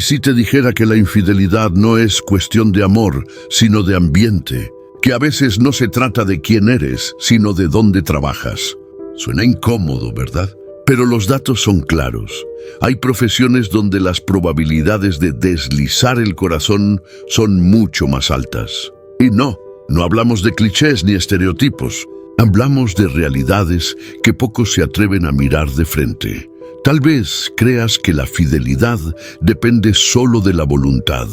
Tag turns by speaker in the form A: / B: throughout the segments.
A: si te dijera que la infidelidad no es cuestión de amor, sino de ambiente? Que a veces no se trata de quién eres, sino de dónde trabajas. Suena incómodo, ¿verdad? Pero los datos son claros. Hay profesiones donde las probabilidades de deslizar el corazón son mucho más altas. Y no hablamos de clichés ni estereotipos. Hablamos de realidades que pocos se atreven a mirar de frente. Tal vez creas que la fidelidad depende solo de la voluntad.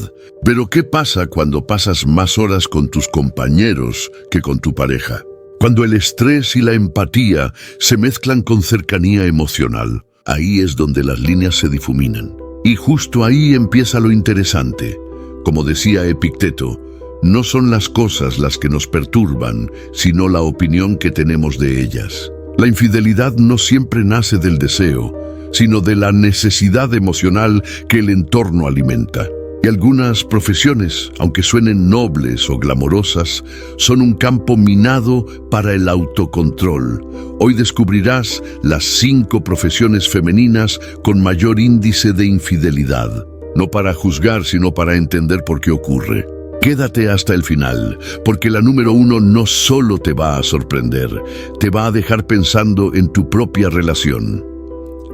A: Pero ¿qué pasa cuando pasas más horas con tus compañeros que con tu pareja? Cuando el estrés y la empatía se mezclan con cercanía emocional, ahí es donde las líneas se difuminan. Y justo ahí empieza lo interesante. Como decía Epicteto, no son las cosas las que nos perturban, sino la opinión que tenemos de ellas. La infidelidad no siempre nace del deseo, sino de la necesidad emocional que el entorno alimenta. Y algunas profesiones, aunque suenen nobles o glamorosas, son un campo minado para el autocontrol. Hoy descubrirás las 5 profesiones femeninas con mayor índice de infidelidad. No para juzgar, sino para entender por qué ocurre. Quédate hasta el final, porque la número 1 no solo te va a sorprender, te va a dejar pensando en tu propia relación.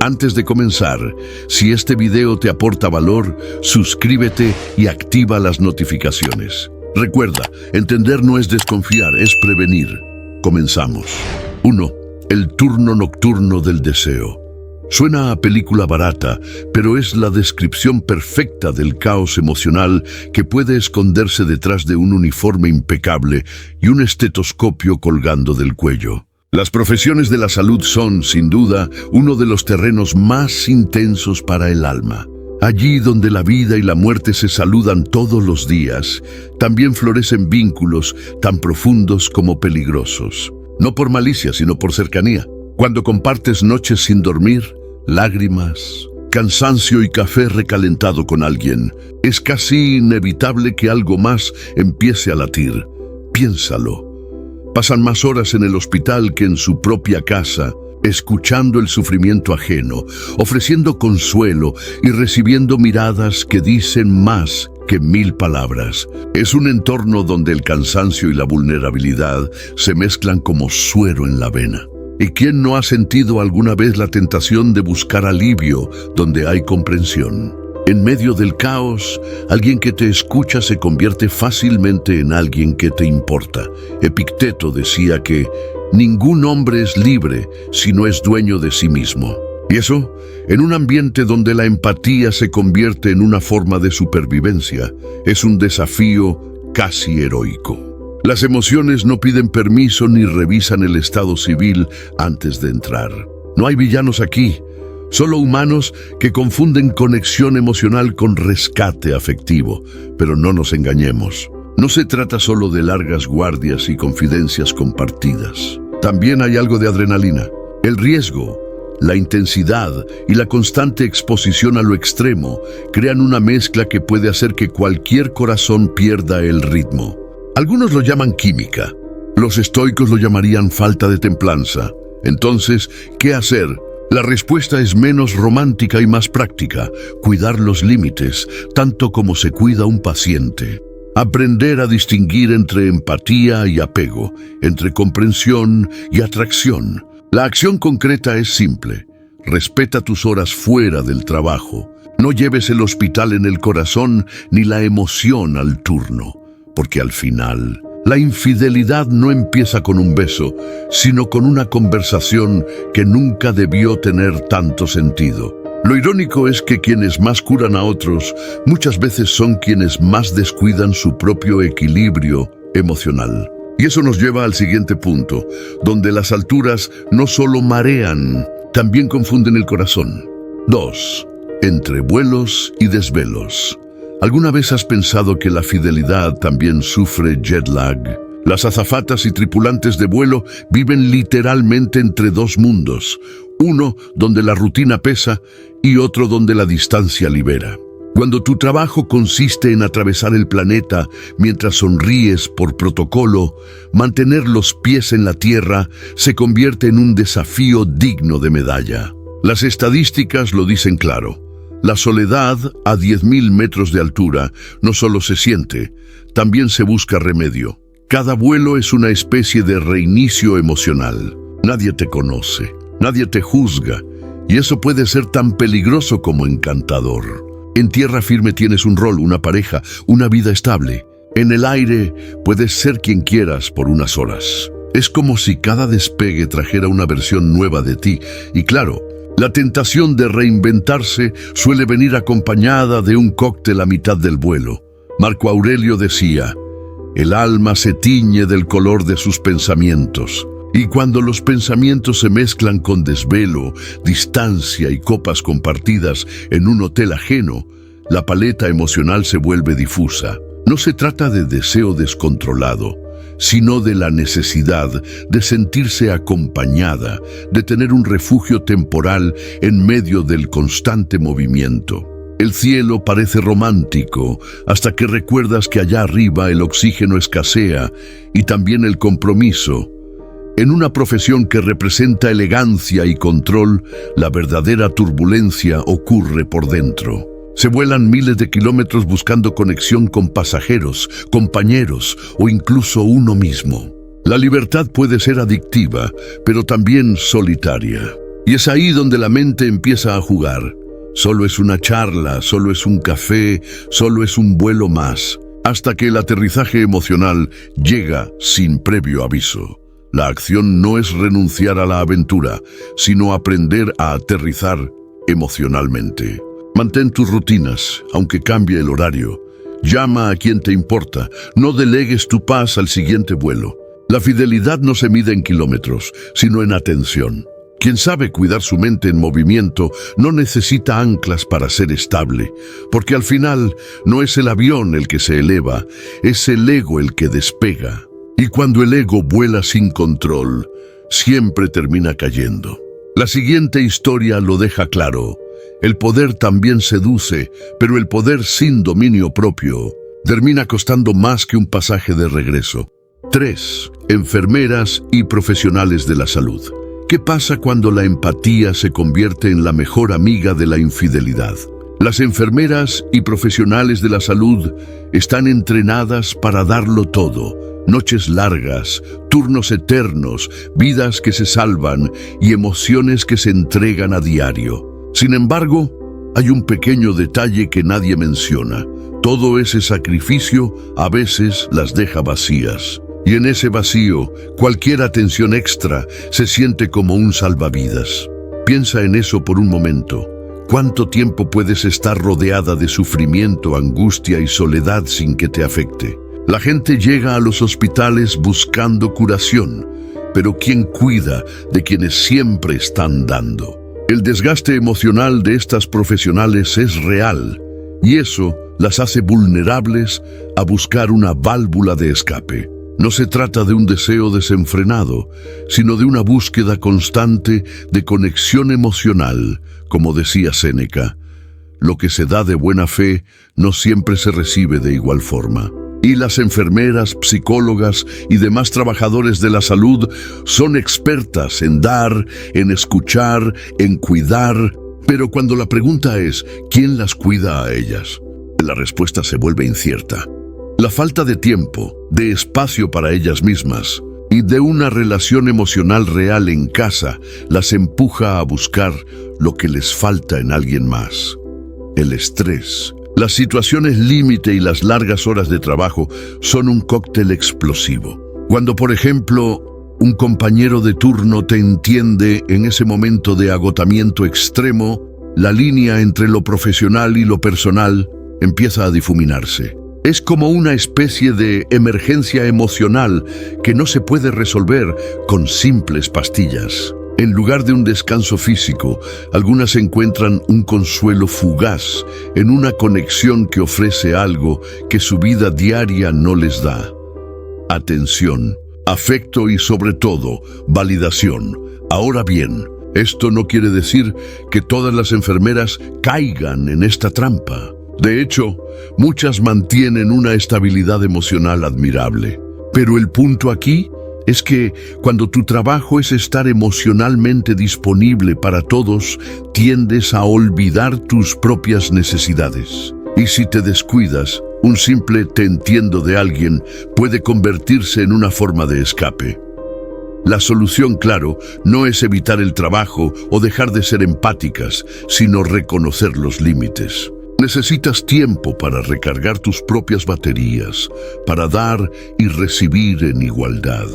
A: Antes de comenzar, si este video te aporta valor, suscríbete y activa las notificaciones. Recuerda, entender no es desconfiar, es prevenir. Comenzamos. 1. El turno nocturno del deseo. Suena a película barata, pero es la descripción perfecta del caos emocional que puede esconderse detrás de un uniforme impecable y un estetoscopio colgando del cuello. Las profesiones de la salud son, sin duda, uno de los terrenos más intensos para el alma. Allí donde la vida y la muerte se saludan todos los días, también florecen vínculos tan profundos como peligrosos. No por malicia, sino por cercanía. Cuando compartes noches sin dormir, lágrimas, cansancio y café recalentado con alguien, es casi inevitable que algo más empiece a latir. Piénsalo. Pasan más horas en el hospital que en su propia casa, escuchando el sufrimiento ajeno, ofreciendo consuelo y recibiendo miradas que dicen más que 1000 palabras. Es un entorno donde el cansancio y la vulnerabilidad se mezclan como suero en la vena. ¿Y quién no ha sentido alguna vez la tentación de buscar alivio donde hay comprensión? En medio del caos, alguien que te escucha se convierte fácilmente en alguien que te importa. Epicteto decía que ningún hombre es libre si no es dueño de sí mismo. Y eso, en un ambiente donde la empatía se convierte en una forma de supervivencia, es un desafío casi heroico. Las emociones no piden permiso ni revisan el estado civil antes de entrar. No hay villanos aquí. Solo humanos que confunden conexión emocional con rescate afectivo. Pero no nos engañemos. No se trata solo de largas guardias y confidencias compartidas. También hay algo de adrenalina. El riesgo, la intensidad y la constante exposición a lo extremo crean una mezcla que puede hacer que cualquier corazón pierda el ritmo. Algunos lo llaman química. Los estoicos lo llamarían falta de templanza. Entonces, ¿qué hacer? La respuesta es menos romántica y más práctica, cuidar los límites, tanto como se cuida un paciente. Aprender a distinguir entre empatía y apego, entre comprensión y atracción. La acción concreta es simple. Respeta tus horas fuera del trabajo. No lleves el hospital en el corazón ni la emoción al turno, porque al final la infidelidad no empieza con un beso, sino con una conversación que nunca debió tener tanto sentido. Lo irónico es que quienes más curan a otros, muchas veces son quienes más descuidan su propio equilibrio emocional. Y eso nos lleva al siguiente punto, donde las alturas no solo marean, también confunden el corazón. 2. Entre vuelos y desvelos. ¿Alguna vez has pensado que la fidelidad también sufre jet lag? Las azafatas y tripulantes de vuelo viven literalmente entre dos mundos, uno donde la rutina pesa y otro donde la distancia libera. Cuando tu trabajo consiste en atravesar el planeta mientras sonríes por protocolo, mantener los pies en la tierra se convierte en un desafío digno de medalla. Las estadísticas lo dicen claro. La soledad a 10.000 metros de altura no solo se siente, también se busca remedio. Cada vuelo es una especie de reinicio emocional. Nadie te conoce, nadie te juzga, y eso puede ser tan peligroso como encantador. En tierra firme tienes un rol, una pareja, una vida estable. En el aire puedes ser quien quieras por unas horas. Es como si cada despegue trajera una versión nueva de ti. Y claro, la tentación de reinventarse suele venir acompañada de un cóctel a mitad del vuelo. Marco Aurelio decía: el alma se tiñe del color de sus pensamientos. Y cuando los pensamientos se mezclan con desvelo, distancia y copas compartidas en un hotel ajeno, la paleta emocional se vuelve difusa. No se trata de deseo descontrolado, sino de la necesidad de sentirse acompañada, de tener un refugio temporal en medio del constante movimiento. El cielo parece romántico hasta que recuerdas que allá arriba el oxígeno escasea y también el compromiso. En una profesión que representa elegancia y control, la verdadera turbulencia ocurre por dentro. Se vuelan miles de kilómetros buscando conexión con pasajeros, compañeros o incluso uno mismo. La libertad puede ser adictiva, pero también solitaria. Y es ahí donde la mente empieza a jugar. Solo es una charla, solo es un café, solo es un vuelo más, hasta que el aterrizaje emocional llega sin previo aviso. La acción no es renunciar a la aventura, sino aprender a aterrizar emocionalmente. Mantén tus rutinas, aunque cambie el horario. Llama a quien te importa. No delegues tu paz al siguiente vuelo. La fidelidad no se mide en kilómetros, sino en atención. Quien sabe cuidar su mente en movimiento no necesita anclas para ser estable, porque al final no es el avión el que se eleva, es el ego el que despega. Y cuando el ego vuela sin control, siempre termina cayendo. La siguiente historia lo deja claro. El poder también seduce, pero el poder sin dominio propio termina costando más que un pasaje de regreso. 3. Enfermeras y profesionales de la salud. ¿Qué pasa cuando la empatía se convierte en la mejor amiga de la infidelidad? Las enfermeras y profesionales de la salud están entrenadas para darlo todo. Noches largas, turnos eternos, vidas que se salvan y emociones que se entregan a diario. Sin embargo, hay un pequeño detalle que nadie menciona. Todo ese sacrificio a veces las deja vacías. Y en ese vacío, cualquier atención extra se siente como un salvavidas. Piensa en eso por un momento. ¿Cuánto tiempo puedes estar rodeada de sufrimiento, angustia y soledad sin que te afecte? La gente llega a los hospitales buscando curación, pero ¿quién cuida de quienes siempre están dando? El desgaste emocional de estas profesionales es real, y eso las hace vulnerables a buscar una válvula de escape. No se trata de un deseo desenfrenado, sino de una búsqueda constante de conexión emocional, como decía Séneca. Lo que se da de buena fe no siempre se recibe de igual forma. Y las enfermeras, psicólogas y demás trabajadores de la salud son expertas en dar, en escuchar, en cuidar. Pero cuando la pregunta es, ¿quién las cuida a ellas?, la respuesta se vuelve incierta. La falta de tiempo, de espacio para ellas mismas y de una relación emocional real en casa las empuja a buscar lo que les falta en alguien más. El estrés, las situaciones límite y las largas horas de trabajo son un cóctel explosivo. Cuando, por ejemplo, un compañero de turno te entiende en ese momento de agotamiento extremo, la línea entre lo profesional y lo personal empieza a difuminarse. Es como una especie de emergencia emocional que no se puede resolver con simples pastillas. En lugar de un descanso físico, algunas encuentran un consuelo fugaz en una conexión que ofrece algo que su vida diaria no les da. Atención, afecto y sobre todo, validación. Ahora bien, esto no quiere decir que todas las enfermeras caigan en esta trampa. De hecho, muchas mantienen una estabilidad emocional admirable. Pero el punto aquí es que cuando tu trabajo es estar emocionalmente disponible para todos, tiendes a olvidar tus propias necesidades. Y si te descuidas, un simple "te entiendo" de alguien puede convertirse en una forma de escape. La solución, claro, no es evitar el trabajo o dejar de ser empáticas, sino reconocer los límites. Necesitas tiempo para recargar tus propias baterías, para dar y recibir en igualdad.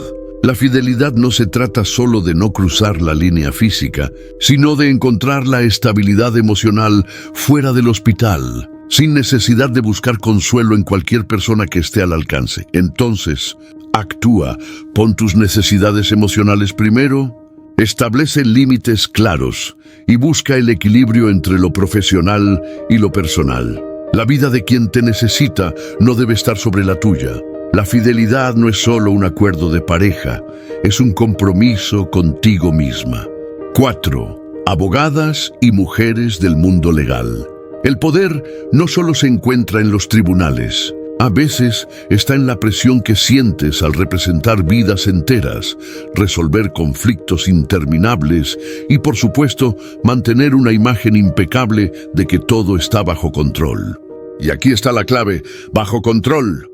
A: La fidelidad no se trata solo de no cruzar la línea física, sino de encontrar la estabilidad emocional fuera del hospital, sin necesidad de buscar consuelo en cualquier persona que esté al alcance. Entonces, actúa, pon tus necesidades emocionales primero, establece límites claros y busca el equilibrio entre lo profesional y lo personal. La vida de quien te necesita no debe estar sobre la tuya. La fidelidad no es solo un acuerdo de pareja, es un compromiso contigo misma. 4. Abogadas y mujeres del mundo legal. El poder no solo se encuentra en los tribunales. A veces está en la presión que sientes al representar vidas enteras, resolver conflictos interminables y, por supuesto, mantener una imagen impecable de que todo está bajo control. Y aquí está la clave: bajo control,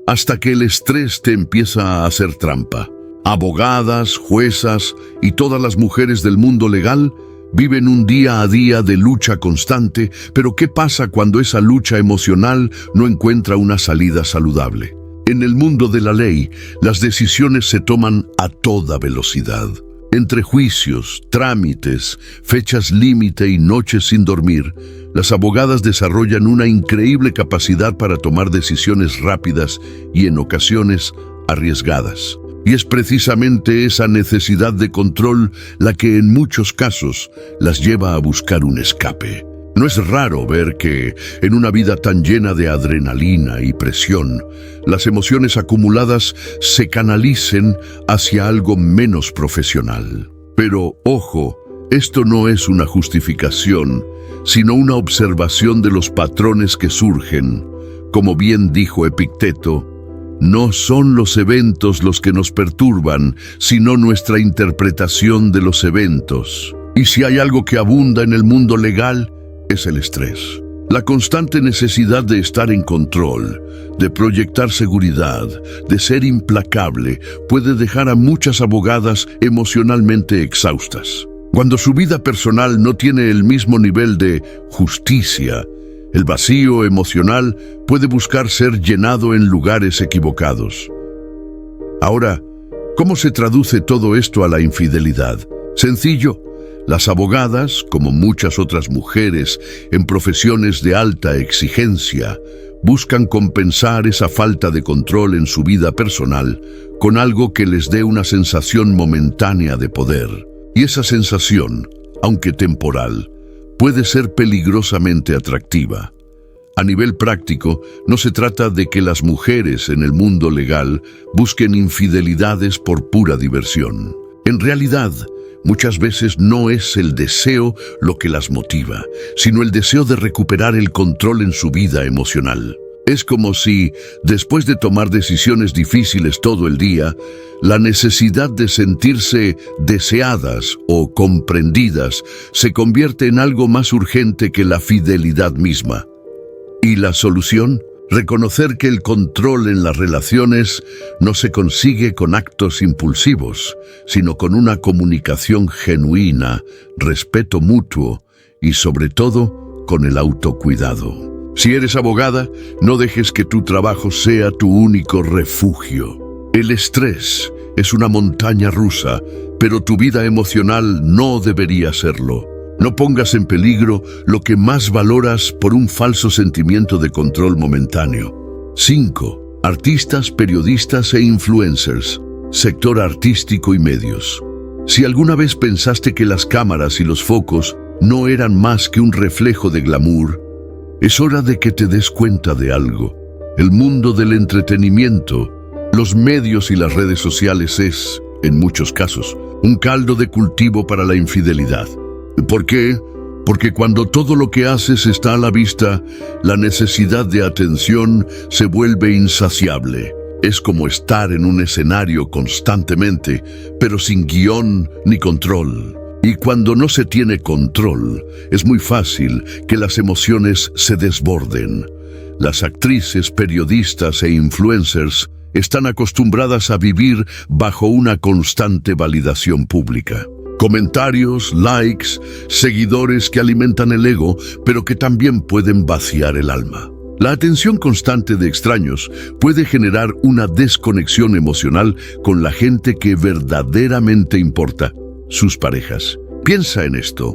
A: hasta que el estrés te empieza a hacer trampa. Abogadas, juezas y todas las mujeres del mundo legal viven un día a día de lucha constante, pero ¿qué pasa cuando esa lucha emocional no encuentra una salida saludable? En el mundo de la ley, las decisiones se toman a toda velocidad. Entre juicios, trámites, fechas límite y noches sin dormir, las abogadas desarrollan una increíble capacidad para tomar decisiones rápidas y en ocasiones arriesgadas. Y es precisamente esa necesidad de control la que en muchos casos las lleva a buscar un escape. No es raro ver que, en una vida tan llena de adrenalina y presión, las emociones acumuladas se canalicen hacia algo menos profesional. Pero, ojo, esto no es una justificación, sino una observación de los patrones que surgen. Como bien dijo Epicteto, no son los eventos los que nos perturban, sino nuestra interpretación de los eventos. Y si hay algo que abunda en el mundo legal, es el estrés. La constante necesidad de estar en control, de proyectar seguridad, de ser implacable, puede dejar a muchas abogadas emocionalmente exhaustas. Cuando su vida personal no tiene el mismo nivel de justicia, el vacío emocional puede buscar ser llenado en lugares equivocados. Ahora, ¿cómo se traduce todo esto a la infidelidad? Sencillo. Las abogadas, como muchas otras mujeres en profesiones de alta exigencia, buscan compensar esa falta de control en su vida personal con algo que les dé una sensación momentánea de poder. Y esa sensación, aunque temporal, puede ser peligrosamente atractiva. A nivel práctico, no se trata de que las mujeres en el mundo legal busquen infidelidades por pura diversión. En realidad, muchas veces no es el deseo lo que las motiva, sino el deseo de recuperar el control en su vida emocional. Es como si, después de tomar decisiones difíciles todo el día, la necesidad de sentirse deseadas o comprendidas se convierte en algo más urgente que la fidelidad misma. ¿Y la solución? Reconocer que el control en las relaciones no se consigue con actos impulsivos, sino con una comunicación genuina, respeto mutuo y, sobre todo, con el autocuidado. Si eres abogada, no dejes que tu trabajo sea tu único refugio. El estrés es una montaña rusa, pero tu vida emocional no debería serlo. No pongas en peligro lo que más valoras por un falso sentimiento de control momentáneo. 5. Artistas, periodistas e influencers. Sector artístico y medios. Si alguna vez pensaste que las cámaras y los focos no eran más que un reflejo de glamour, es hora de que te des cuenta de algo. El mundo del entretenimiento, los medios y las redes sociales es, en muchos casos, un caldo de cultivo para la infidelidad. ¿Por qué? Porque cuando todo lo que haces está a la vista, la necesidad de atención se vuelve insaciable. Es como estar en un escenario constantemente, pero sin guión ni control. Y cuando no se tiene control, es muy fácil que las emociones se desborden. Las actrices, periodistas e influencers están acostumbradas a vivir bajo una constante validación pública. Comentarios, likes, seguidores que alimentan el ego, pero que también pueden vaciar el alma. La atención constante de extraños puede generar una desconexión emocional con la gente que verdaderamente importa, sus parejas. Piensa en esto.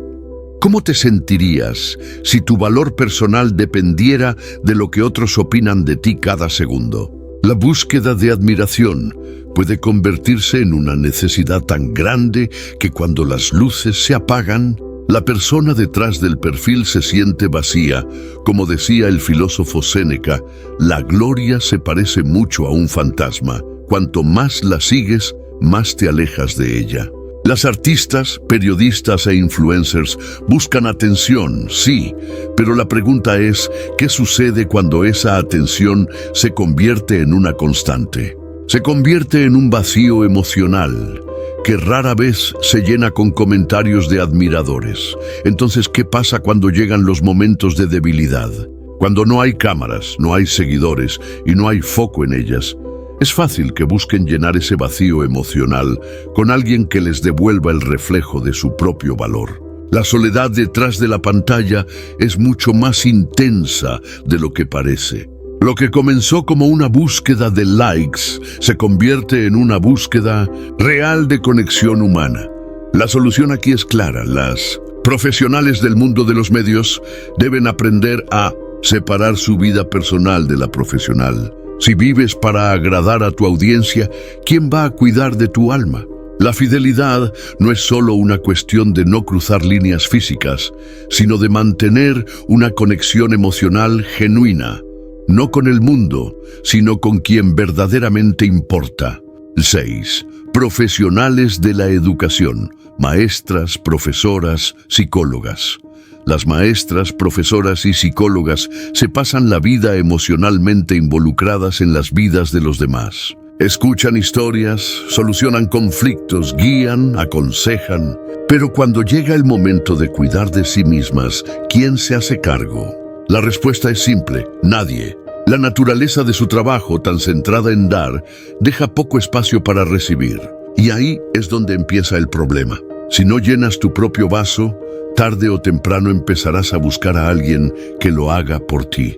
A: ¿Cómo te sentirías si tu valor personal dependiera de lo que otros opinan de ti cada segundo? La búsqueda de admiración puede convertirse en una necesidad tan grande que cuando las luces se apagan, la persona detrás del perfil se siente vacía. Como decía el filósofo Séneca, la gloria se parece mucho a un fantasma. Cuanto más la sigues, más te alejas de ella. Las artistas, periodistas e influencers buscan atención, sí, pero la pregunta es, ¿qué sucede cuando esa atención se convierte en una constante? Se convierte en un vacío emocional que rara vez se llena con comentarios de admiradores. Entonces, ¿qué pasa cuando llegan los momentos de debilidad? Cuando no hay cámaras, no hay seguidores y no hay foco en ellas. Es fácil que busquen llenar ese vacío emocional con alguien que les devuelva el reflejo de su propio valor. La soledad detrás de la pantalla es mucho más intensa de lo que parece. Lo que comenzó como una búsqueda de likes se convierte en una búsqueda real de conexión humana. La solución aquí es clara. Las profesionales del mundo de los medios deben aprender a separar su vida personal de la profesional. Si vives para agradar a tu audiencia, ¿quién va a cuidar de tu alma? La fidelidad no es solo una cuestión de no cruzar líneas físicas, sino de mantener una conexión emocional genuina, no con el mundo, sino con quien verdaderamente importa. 6. Profesionales de la educación, maestras, profesoras, psicólogas. Las maestras, profesoras y psicólogas se pasan la vida emocionalmente involucradas en las vidas de los demás. Escuchan historias, solucionan conflictos, guían, aconsejan. Pero cuando llega el momento de cuidar de sí mismas, ¿quién se hace cargo? La respuesta es simple: nadie. La naturaleza de su trabajo, tan centrada en dar, deja poco espacio para recibir. Y ahí es donde empieza el problema. Si no llenas tu propio vaso, tarde o temprano empezarás a buscar a alguien que lo haga por ti.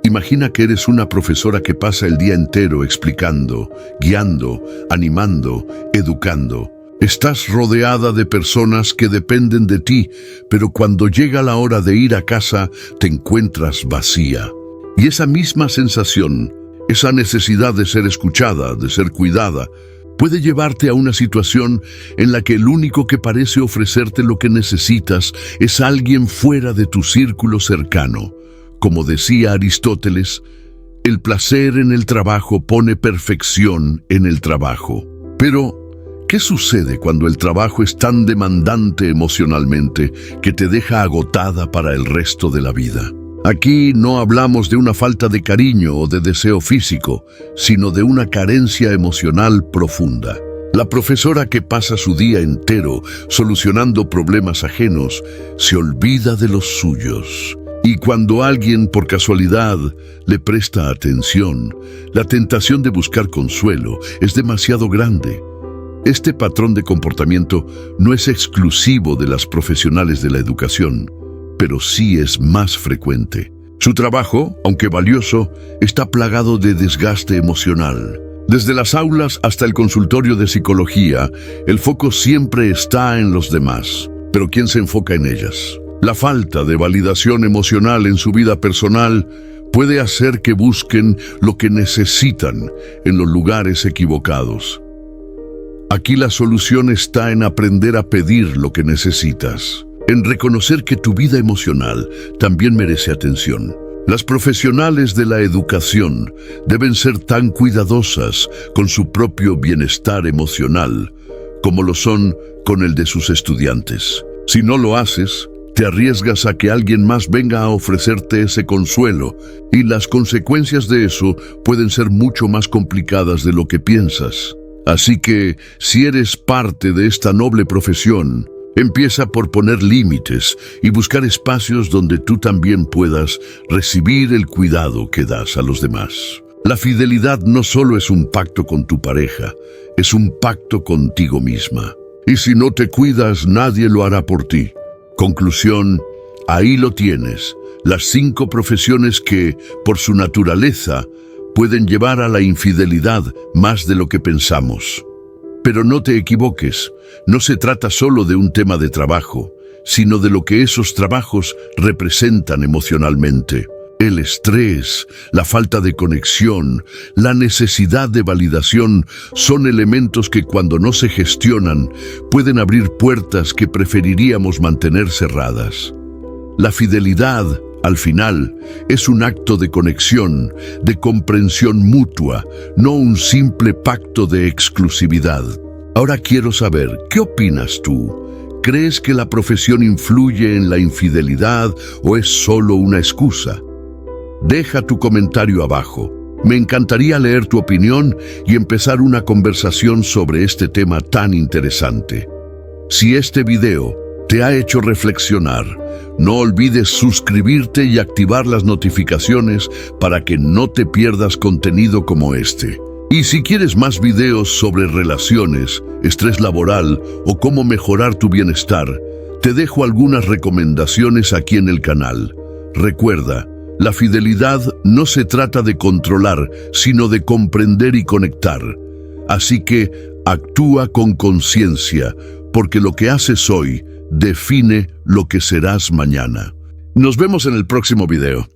A: Imagina que eres una profesora que pasa el día entero explicando, guiando, animando, educando. Estás rodeada de personas que dependen de ti, pero cuando llega la hora de ir a casa, te encuentras vacía. Y esa misma sensación, esa necesidad de ser escuchada, de ser cuidada, puede llevarte a una situación en la que el único que parece ofrecerte lo que necesitas es alguien fuera de tu círculo cercano. Como decía Aristóteles, el placer en el trabajo pone perfección en el trabajo. Pero, ¿qué sucede cuando el trabajo es tan demandante emocionalmente que te deja agotada para el resto de la vida? Aquí no hablamos de una falta de cariño o de deseo físico, sino de una carencia emocional profunda. La profesora que pasa su día entero solucionando problemas ajenos se olvida de los suyos. Y cuando alguien por casualidad le presta atención, la tentación de buscar consuelo es demasiado grande. Este patrón de comportamiento no es exclusivo de las profesionales de la educación, pero sí es más frecuente. Su trabajo, aunque valioso, está plagado de desgaste emocional. Desde las aulas hasta el consultorio de psicología, el foco siempre está en los demás. Pero ¿quién se enfoca en ellas? La falta de validación emocional en su vida personal puede hacer que busquen lo que necesitan en los lugares equivocados. Aquí la solución está en aprender a pedir lo que necesitas, en reconocer que tu vida emocional también merece atención. Las profesionales de la educación deben ser tan cuidadosas con su propio bienestar emocional como lo son con el de sus estudiantes. Si no lo haces, te arriesgas a que alguien más venga a ofrecerte ese consuelo, y las consecuencias de eso pueden ser mucho más complicadas de lo que piensas. Así que, si eres parte de esta noble profesión, empieza por poner límites y buscar espacios donde tú también puedas recibir el cuidado que das a los demás. La fidelidad no solo es un pacto con tu pareja, es un pacto contigo misma. Y si no te cuidas, nadie lo hará por ti. Conclusión, ahí lo tienes, las 5 profesiones que, por su naturaleza, pueden llevar a la infidelidad más de lo que pensamos. Pero no te equivoques, no se trata solo de un tema de trabajo, sino de lo que esos trabajos representan emocionalmente. El estrés, la falta de conexión, la necesidad de validación son elementos que cuando no se gestionan pueden abrir puertas que preferiríamos mantener cerradas. La fidelidad, al final, es un acto de conexión, de comprensión mutua, no un simple pacto de exclusividad. Ahora quiero saber, ¿qué opinas tú? ¿Crees que la profesión influye en la infidelidad o es solo una excusa? Deja tu comentario abajo. Me encantaría leer tu opinión y empezar una conversación sobre este tema tan interesante. Si este video te ha hecho reflexionar, no olvides suscribirte y activar las notificaciones para que no te pierdas contenido como este. Y si quieres más videos sobre relaciones, estrés laboral o cómo mejorar tu bienestar, te dejo algunas recomendaciones aquí en el canal. Recuerda, la fidelidad no se trata de controlar, sino de comprender y conectar. Así que actúa con conciencia, porque lo que haces hoy define lo que serás mañana. Nos vemos en el próximo video.